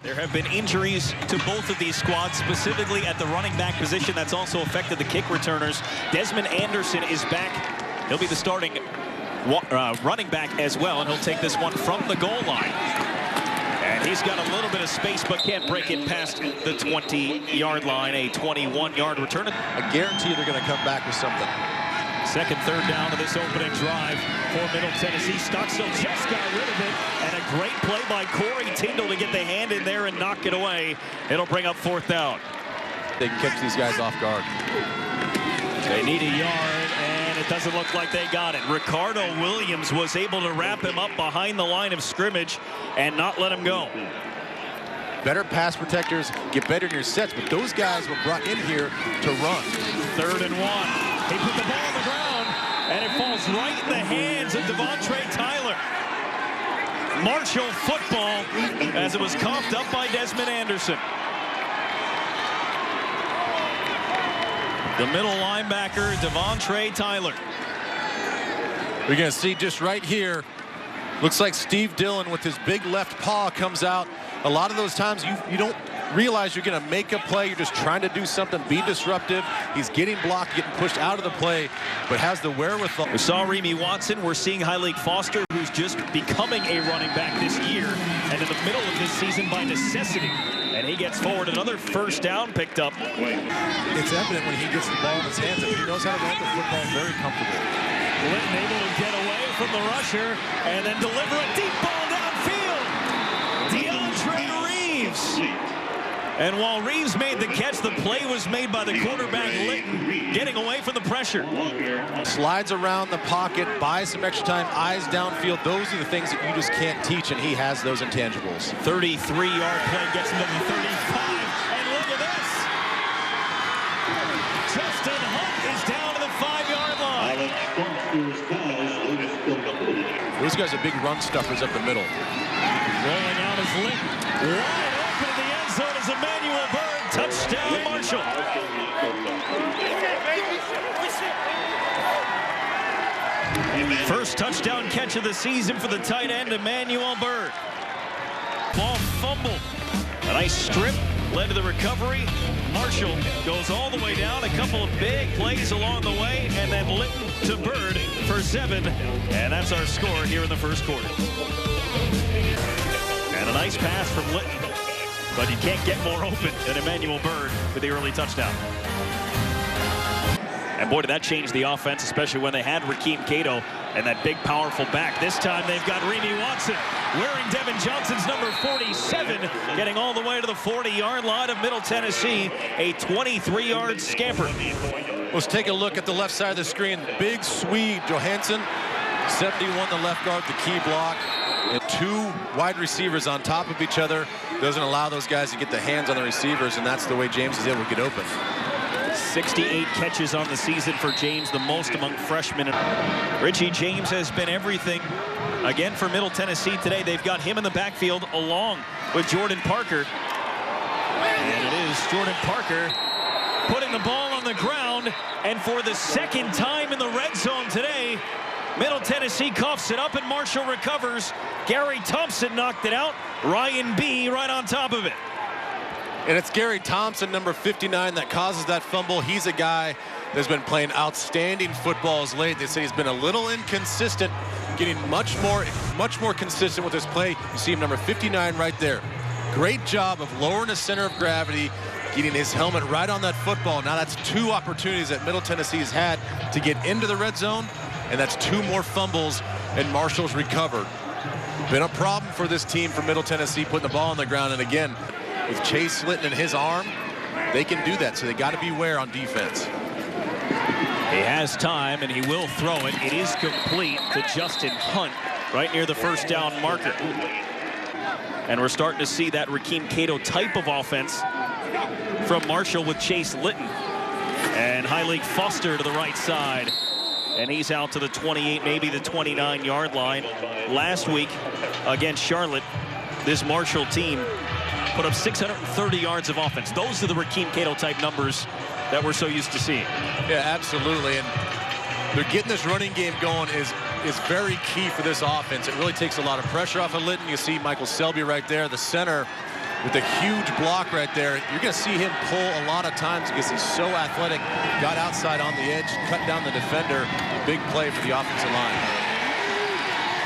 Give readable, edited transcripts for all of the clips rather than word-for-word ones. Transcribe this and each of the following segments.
There have been injuries to both of these squads, specifically at the running back position. That's also affected the kick returners. Desmond Anderson is back. He'll be the starting running back as well, and he'll take this one from the goal line. And he's got a little bit of space, but can't break it past the 20-yard line. A 21-yard return. I guarantee they're going to come back with something. Second, third down of this opening drive for Middle Tennessee. Stockstill just got rid of it, and a great play by Corey Tyndall to get the hand in there and knock it away. It'll bring up fourth down. They can catch these guys off guard. They need a yard, and it doesn't look like they got it. Ricardo Williams was able to wrap him up behind the line of scrimmage and not let him go. Better pass protectors get better in your sets, but those guys were brought in here to run. 3rd and 1. He put the ball on the ground, and it falls right in the hands of Devontre Tyler. Marshall football as it was coughed up by Desmond Anderson. The middle linebacker, Devontre Tyler. We're going to see just right here, looks like Steve Dillon with his big left paw comes out. A lot of those times you don't realize you're going to make a play. You're just trying to do something, be disruptive. He's getting blocked, getting pushed out of the play, but has the wherewithal. We saw Remy Watson. We're seeing Hyleik Foster, who's just becoming a running back this year, and in the middle of this season by necessity. And he gets forward. Another first down picked up. It's evident when he gets the ball in his hands that he knows how to run the football very comfortable. Litton able to get away from the rusher and then deliver a deep ball downfield. DeAndre Reeves. And while Reeves made the catch, the play was made by the quarterback, Litton, getting away from the pressure. Slides around the pocket, buys some extra time, eyes downfield. Those are the things that you just can't teach, and he has those intangibles. 33-yard play gets him to the 35, and look at this. Justin Hunt is down to the 5-yard line. Those guys are big run stuffers up the middle. Rolling out is Litton. Wide open in the end zone is Emmanuel Byrd. Touchdown, Marshall. First touchdown catch of the season for the tight end, Emmanuel Byrd. Ball fumble. A nice strip led to the recovery. Marshall goes all the way down. A couple of big plays along the way, and then Litton to Byrd for 7. And that's our score here in the first quarter. And a nice pass from Litton, but you can't get more open than Emmanuel Byrd with the early touchdown. And boy, did that change the offense, especially when they had Rakeem Cato and that big, powerful back. This time they've got Remy Watson wearing Devin Johnson's number 47, getting all the way to the 40-yard line of Middle Tennessee, a 23-yard scamper. Let's take a look at the left side of the screen. Big Swede Johansson, 71, the left guard, the key block. And 2 wide receivers on top of each other doesn't allow those guys to get the hands on the receivers, and that's the way James is able to get open. 68 catches on the season for James, the most among freshmen. Richie James has been everything again for Middle Tennessee today. They've got him in the backfield along with Jordan Parker. And it is Jordan Parker putting the ball on the ground, and for the second time in the red zone today, Middle Tennessee coughs it up and Marshall recovers. Gary Thompson knocked it out. Ryan B right on top of it. And it's Gary Thompson, number 59, that causes that fumble. He's a guy that's been playing outstanding football as late. They say he's been a little inconsistent, getting much more consistent with his play. You see him, number 59 right there. Great job of lowering the center of gravity, getting his helmet right on that football. Now that's 2 opportunities that Middle Tennessee has had to get into the red zone, and that's 2 more fumbles, and Marshall's recovered. Been a problem for this team from Middle Tennessee, putting the ball on the ground, and again, with Chase Litton in his arm, they can do that, so they got to beware on defense. He has time, and he will throw it. It is complete to Justin Hunt right near the first down marker. And we're starting to see that Rakeem Cato type of offense from Marshall with Chase Litton. And Hyleik Foster to the right side. And he's out to the 28, maybe the 29-yard line. Last week against Charlotte, this Marshall team put up 630 yards of offense. Those are the Rakeem Cato type numbers that we're so used to seeing. Yeah, absolutely. And they're getting this running game going is very key for this offense. It really takes a lot of pressure off of Litton. You see Michael Selby right there, the center, with a huge block right there. You're going to see him pull a lot of times because he's so athletic. Got outside on the edge, cut down the defender. Big play for the offensive line.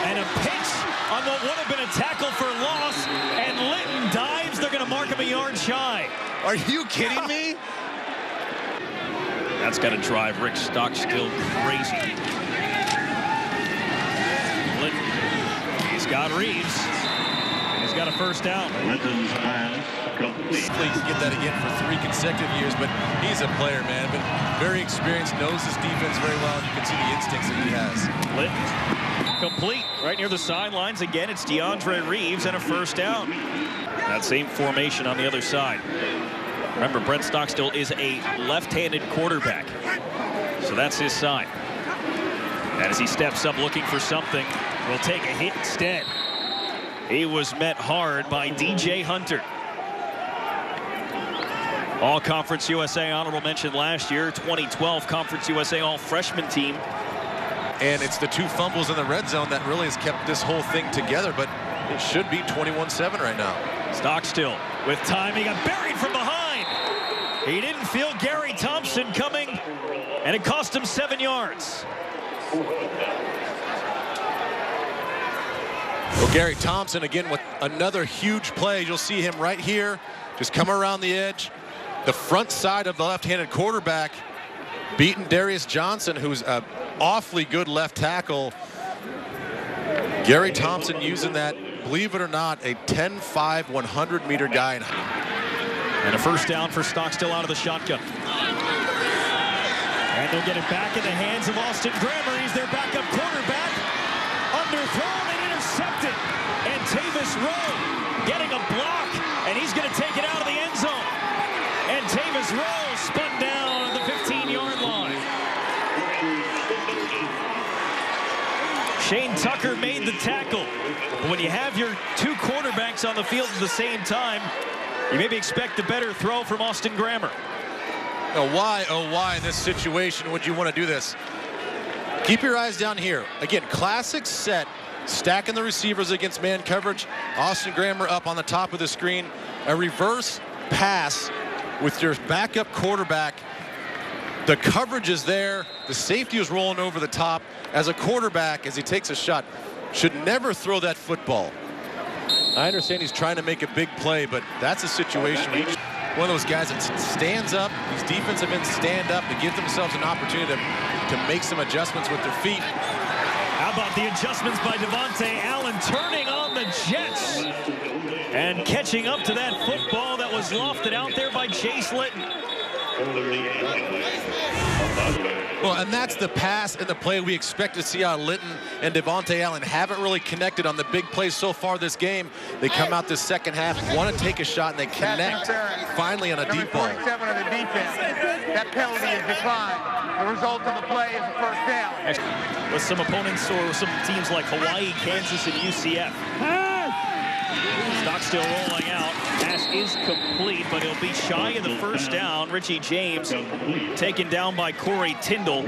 And a pitch on what would have been a tackle for loss, and Litton dives. They're going to mark him a yard shy. Are you kidding me? That's got to drive Rick Stockstill crazy. Litton, he's got Reeves. He's got a first down. Please get that again for 3 consecutive years, but he's a player, man. But very experienced, knows his defense very well. You can see the instincts that he has. Litton, complete right near the sidelines. Again, it's DeAndre Reeves and a first down. That same formation on the other side. Remember, Brent Stockstill is a left-handed quarterback, so that's his side. And as he steps up looking for something, will take a hit instead. He was met hard by DJ Hunter. All-Conference USA honorable mention last year, 2012 Conference USA all-freshman team. And it's the 2 fumbles in the red zone that really has kept this whole thing together, but it should be 21-7 right now. Stockstill with time. He got buried from behind. He didn't feel Gary Thompson coming, and it cost him 7 yards. Well, Gary Thompson again with another huge play. You'll see him right here, just come around the edge. The front side of the left-handed quarterback beating Darius Johnson, who's an awfully good left tackle. Gary Thompson using that, believe it or not, a 10-5 100-meter guy. And a first down for Stockstill out of the shotgun. And they'll get it back in the hands of Austin Grammer. He's their backup quarterback. Underthrown and intercepted. And Tavis Rowe getting a block, and he's going to take it out of the end zone. And Tavis Rowe spun down at the 15-yard line. Shane Tucker made the tackle. But when you have your 2 quarterbacks on the field at the same time, you maybe expect a better throw from Austin Grammer. Oh, why in this situation would you want to do this? Keep your eyes down here. Again, classic set, stacking the receivers against man coverage. Austin Grammer up on the top of the screen. A reverse pass with your backup quarterback. The coverage is there. The safety is rolling over the top. As a quarterback, as he takes a shot, should never throw that football. I understand he's trying to make a big play, but that's a situation where one of those guys that stands up. These defensive ends stand up to give themselves an opportunity to make some adjustments with their feet. How about the adjustments by Devontae Allen, turning on the Jets and catching up to that football that was lofted out there by Chase Litton. Well, and that's the pass and the play we expect to see out of Litton and Devontae Allen. Haven't really connected on the big plays so far this game. They come out this second half, want to take a shot, and they connect finally on a deep ball. 47 of the defense. That penalty is declined. The result of the play is a first down. With some opponents or some teams like Hawaii, Kansas, and UCF. Stockstill rolling out. Pass is complete, but he'll be shy of the first down. Richie James taken down by Corey Tyndall.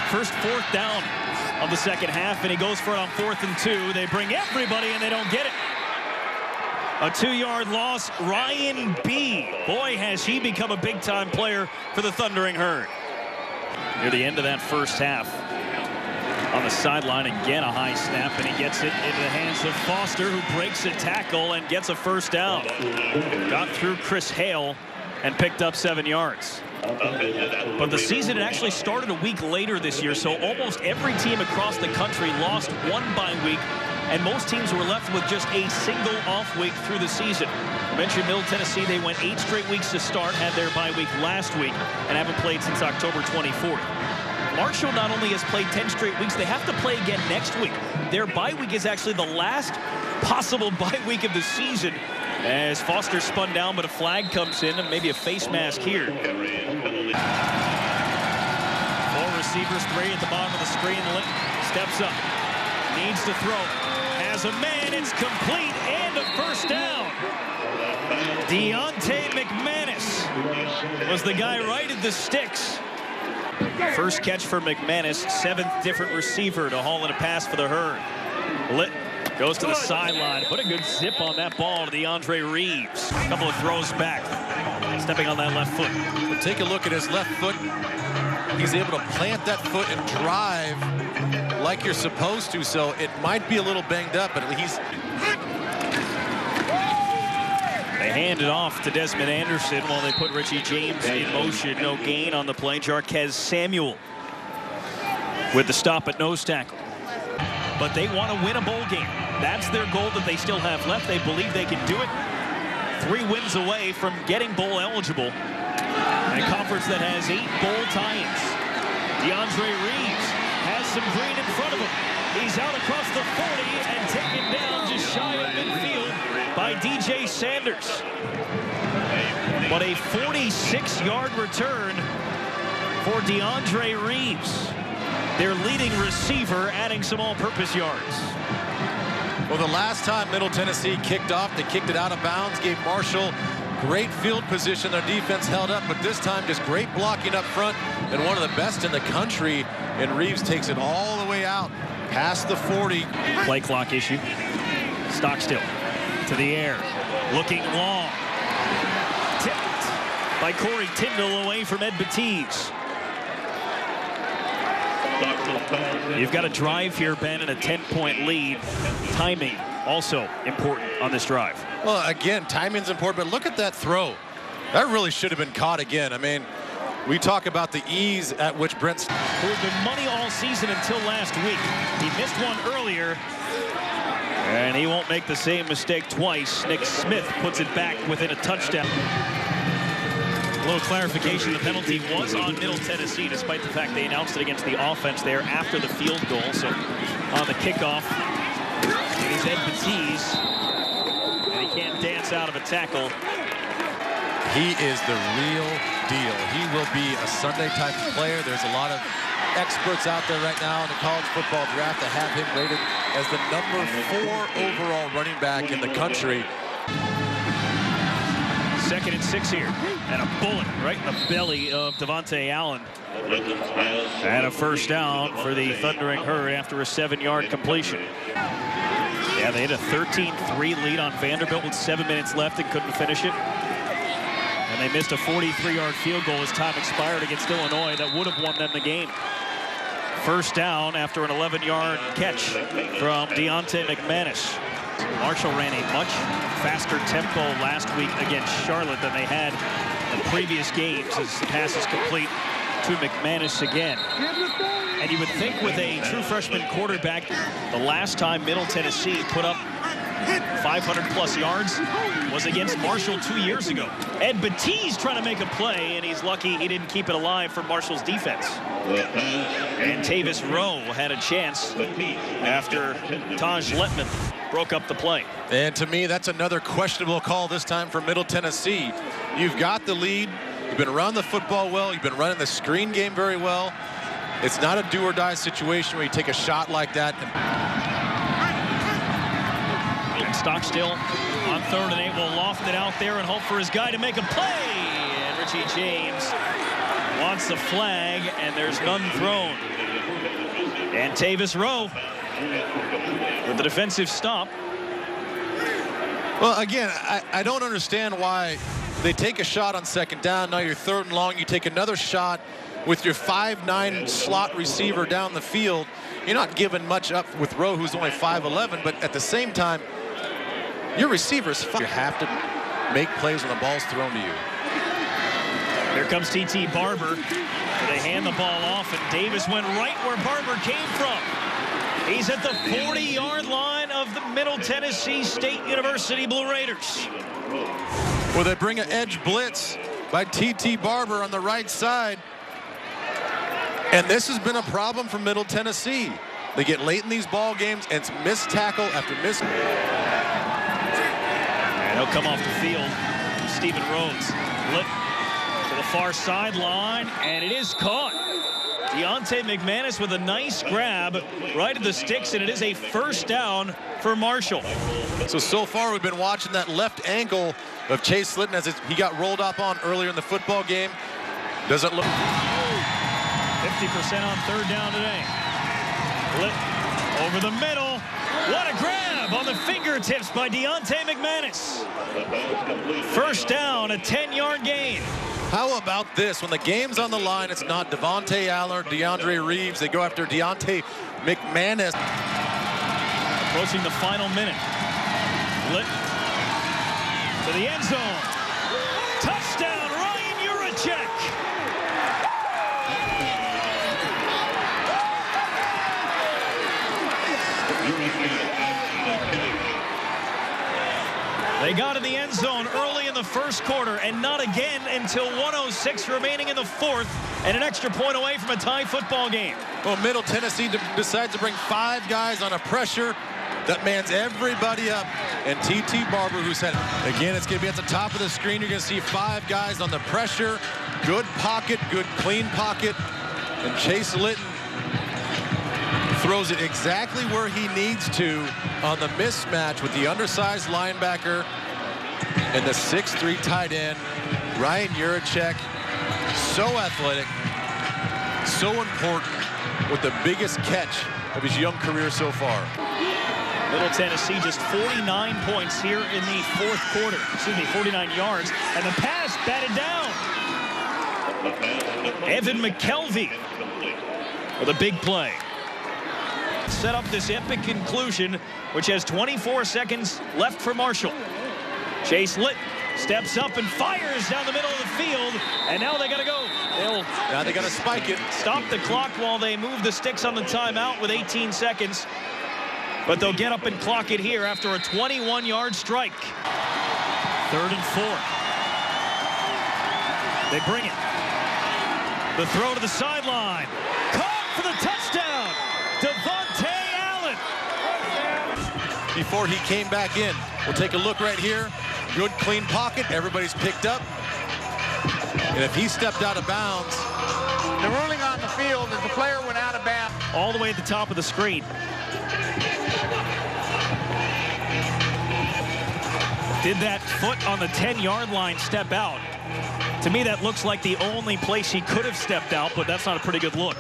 First fourth down of the second half, and he goes for it on 4th and 2. They bring everybody, and they don't get it. A 2-yard loss. Ryan B. Boy, has he become a big-time player for the Thundering Herd. Near the end of that first half. On the sideline, again a high snap, and he gets it into the hands of Foster, who breaks a tackle and gets a first down. Got through Chris Hale and picked up 7 yards. But the season had actually started a week later this year, so almost every team across the country lost 1 bye week, and most teams were left with just a single off week through the season. I mentioned Middle Tennessee, they went 8 straight weeks to start, had their bye week last week, and haven't played since October 24th. Marshall not only has played 10 straight weeks, they have to play again next week. Their bye week is actually the last possible bye week of the season, as Foster spun down, but a flag comes in, and maybe a face mask here. 4 receivers, 3 at the bottom of the screen. Litton steps up, needs to throw, has a man, it's complete, and a first down. Deontay McManus was the guy right at the sticks. First catch for McManus, 7th different receiver to haul in a pass for the Herd. Litton Goes to the sideline. Put a good zip on that ball to DeAndre Reeves. A couple of throws back. Stepping on that left foot. But take a look at his left foot. He's able to plant that foot and drive like you're supposed to. So it might be a little banged up, but he's... They hand it off to Desmond Anderson while they put Richie James in motion. No gain on the play. Jarquez Samuel with the stop at nose tackle. But they want to win a bowl game. That's their goal that they still have left. They believe they can do it. 3 wins away from getting bowl eligible. A conference that has 8 bowl tie-ins. DeAndre Reeves has some green in front of him. He's out across the 40 and taken down just shy of midfield by DJ Sanders. But a 46-yard return for DeAndre Reeves, their leading receiver, adding some all-purpose yards. Well, the last time Middle Tennessee kicked off, they kicked it out of bounds, gave Marshall great field position. Their defense held up, but this time just great blocking up front and one of the best in the country. And Reeves takes it all the way out past the 40. Play clock issue. Stockstill to the air, looking long. Tipped by Corey Tyndall away from Ed Batiz. You've got a drive here, Ben, and a 10-point lead. Timing also important on this drive. Well, again, timing's important, but look at that throw. That really should have been caught again. I mean, we talk about the ease at which Brent's... Who had been money all season until last week. He missed one earlier, and he won't make the same mistake twice. Nick Smith puts it back within a touchdown. A little clarification, the penalty was on Middle Tennessee, despite the fact they announced it against the offense there after the field goal. So on the kickoff, it is Ed Batiz, and he can't dance out of a tackle. He is the real deal. He will be a Sunday type of player. There's a lot of experts out there right now in the college football draft that have him rated as the #4 overall running back in the country. 2nd and 6 here, and a bullet right in the belly of Devontae Allen. And a first down for the Thundering Herd after a 7-yard completion. Yeah, they had a 13-3 lead on Vanderbilt with 7 minutes left and couldn't finish it. And they missed a 43-yard field goal as time expired against Illinois that would have won them the game. First down after an 11-yard catch from Deontay McManus. Marshall ran a much faster tempo last week against Charlotte than they had in previous games as the pass is complete to McManus again. And you would think with a true freshman quarterback, the last time Middle Tennessee put up 500-plus yards was against Marshall 2 years ago. Ed Batiz trying to make a play, and he's lucky he didn't keep it alive for Marshall's defense. And Tavis Rowe had a chance after Taj Letman broke up the play. And to me, that's another questionable call this time for Middle Tennessee. You've got the lead. You've been running the football well. You've been running the screen game very well. It's not a do-or-die situation where you take a shot like that. And Stockstill on 3rd and 8 will loft it out there and hope for his guy to make a play. And Richie James wants the flag, and there's none thrown. And Tavis Rowe with the defensive stop. Well, again, I don't understand why they take a shot on 2nd down. Now you're 3rd and long. You take another shot with your 5'9" slot receiver down the field. You're not giving much up with Rowe, who's only 5'11", but at the same time, your receivers, you have to make plays when the ball's thrown to you. Here comes T.T. Barber. They hand the ball off, and Davis went right where Barber came from. He's at the 40-yard line of the Middle Tennessee State University Blue Raiders. Well, they bring an edge blitz by T.T. Barber on the right side. And this has been a problem for Middle Tennessee. They get late in these ball games, and it's missed tackle after missed. And he'll come off the field. Stephen Rhodes. Blip to the far sideline, and it is caught. Deontay McManus with a nice grab right at the sticks, and it is a first down for Marshall. So far we've been watching that left ankle of Chase Slitton as he got rolled up on earlier in the football game. Doesn't look... 50% on 3rd down today. Blip over the middle, What a grab on the fingertips by Deontay McManus. First down, a 10-yard gain. How about this? When the game's on the line, it's not Devontae Allen or DeAndre Reeves. They go after Deontay McManus. Approaching the final minute. Lit to the end zone. Touchdown, Ryan Juracek. They got in the end zone early in the first quarter, and not again until 1:06 remaining in the fourth, and an extra point away from a tie football game. Well, Middle Tennessee decides to bring 5 guys on a pressure that mans everybody up. And T.T. Barber, who said, again, it's going to be at the top of the screen. You're going to see 5 guys on the pressure. Good pocket, good clean pocket. And Chase Litton throws it exactly where he needs to on the mismatch with the undersized linebacker and the 6'3" tight end, Ryan Juracek. So athletic, so important, with the biggest catch of his young career so far. Middle Tennessee just 49 points here in the fourth quarter. 49 yards, and the pass batted down. Evan McKelvey with a big play. Set up this epic conclusion, which has 24 seconds left for Marshall. Chase Litton steps up and fires down the middle of the field, and now they got to go. Now they got to spike it. Stop the clock while they move the sticks on the timeout with 18 seconds. But they'll get up and clock it here after a 21-yard strike. 3rd and 4. They bring it. The throw to the sideline. Caught for the touchdown. Devontae Allen. Before he came back in, we'll take a look right here. Good clean pocket. Everybody's picked up. And if he stepped out of bounds. The ruling on the field is the player went out of bounds. All the way at the top of the screen. Did that foot on the 10-yard line step out? To me, that looks like the only place he could have stepped out, but that's not a pretty good look.